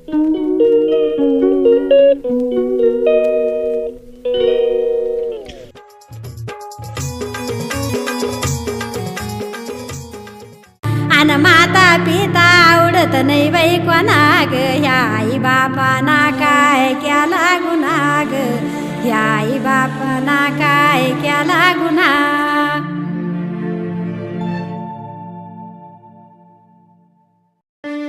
अन माता पिता आवडत नाही बाई कोणा ग, ह्या आई बापाना काय केला गुन्हा ग, ह्या आई बापाना काय केला गुन्हा.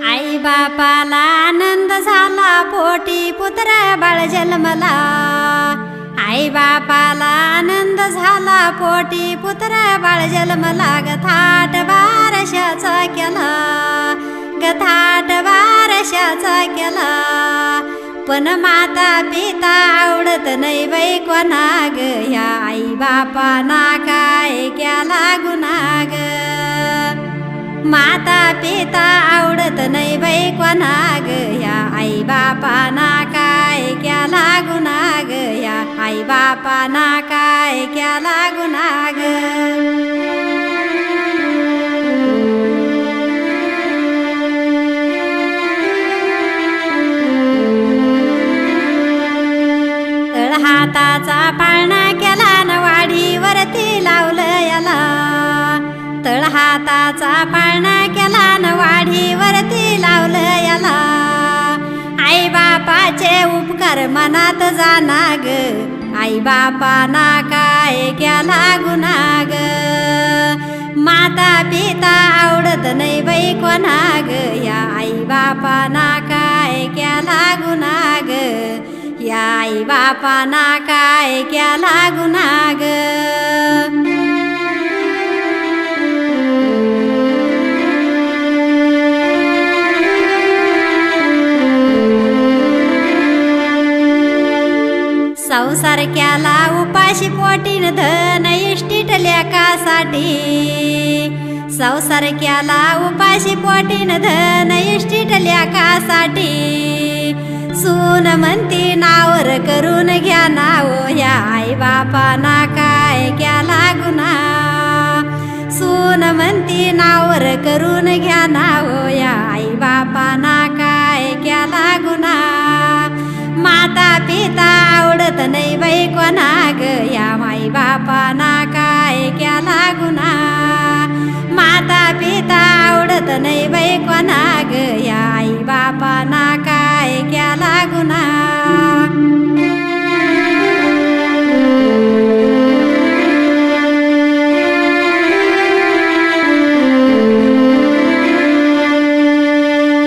आई बापाला आनंद झाला पोटी पुत्र बाळ जन्मला, आई बापाला आनंद झाला पोटी पुत्र बाळ जन्मला. गथाट बारशाचा केला, गथाट बारशाचा केला, पण माता पिता आवडत नाही बाई कोणा ग, ह्या आई बापाना काय केला गुन्हा ग. माता पिता आवडत नाही बाई कोणा ग, ह्या आई बापाना काय केला गुन्हा ग, ह्या आई बापाना काय केला गुन्हा ग. तळहाताचा पाळणा केला न वाढीवरती लावलं याला, तळहाताचा पाळणा केला न वाढीवरती लावलं याला. आई बापाचे उपकार मनात जाना ग, आई बापाना काय केला गुन्हा ग. माता पिता आवडत नाही बाई कोणा ग, या आई बापाना काय केला गुन्हा ग, या आई बापाना काय केला गुन्हा ग. संसार केला उपाशी पोटीन धन इष्टीट लेकासाठी, संसार केला उपाशी पोटीन धन इष्टीट लेकासाठी. सून म्हणती नावर करून घ्या नाव, ह्या आई बापाना काय केला गुन्हा. सून म्हणती नावर करून घ्या नाव, या आई बापाना काय केला गुन्हा. माता पिता आवडत नाही बाई कोणा ग, या आई बापाना काय केला गुन्हा. माता पिता आवडत नाही बाई कोणा ग, या आई बापाना काय केला गुन्हा.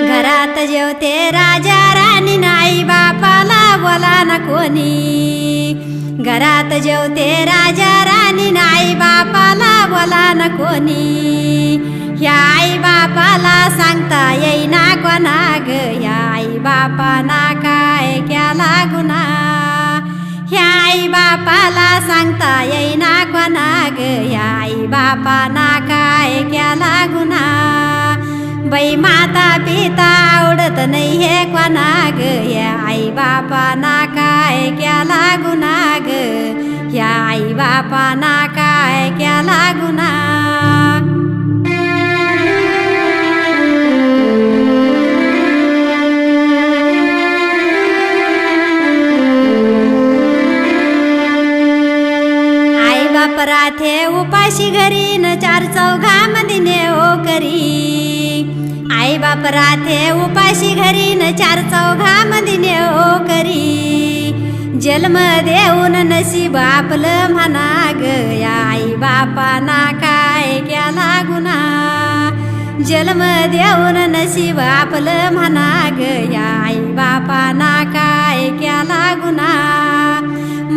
घरात जेवते राजा राणी आई बापाला बोला न कोणी, घरात जेवते राजा राणी आई बापाला बोला न कोणी. ह्या आई बापाला सांगता येईना कोणा ग, ह्या आई बापाना काय केला गुन्हा. ह्या आई बापाला सांगता येईना कोणा ग, ह्या आई बापाना काय केला गुन्हा. बाई माता पिता आवडत नाही हे कोणा ग, ह्या आई बापाना काय केला गुन्हा ग, ह्या आई बापाना काय केला गुन्हा. आई बाप राथे उपाशी घरी न चार चौघामध्ये नेओ करी, आई बाप राथे उपाशी घरी न चार चौघामध्ये नेओ करी. जन्म देऊन नशीब आपलं म्हणा ग, या आई बापाना काय केला गुन्हा. जन्म देऊन नशीब आपलं म्हणा ग, या आई बापाना काय केला गुन्हा.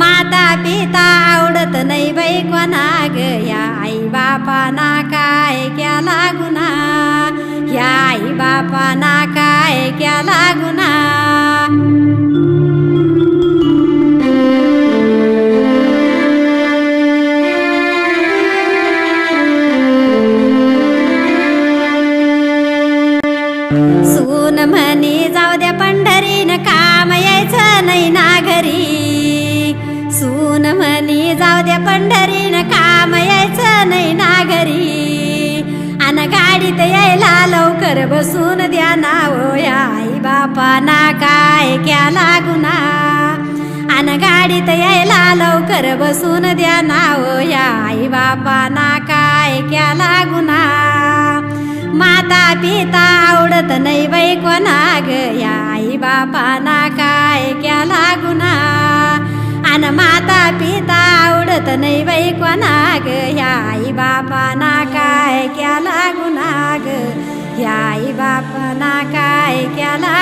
माता पिता आवडत नाही बाई कोणा ग, या आई बापाना काय केला गुन्हा. या आई बापाना काय केला गुन्हा. सून म्हणी जाऊ द्या पंढरीन काम यायचं नाही ना घरी. सून म्हणी जाऊ द्या पंढरीन काम यायचं नाही ना घरी. अन गाडीत यायला लवकर बसून द्या नाव, या आई बापाना काय केला गुन्हा अन गाडीत यायला लवकर बसून द्या नाव या आई बापाना काय केला गुन्हा माता पिता आवडत नाही बाई कोणा ग या आई बापाना काय केला गुन्हा अन माता पिता आवडत नाही बाई कोणा ग या आई बापाना काय केला गुन्हा ग या आई बापाना काय केला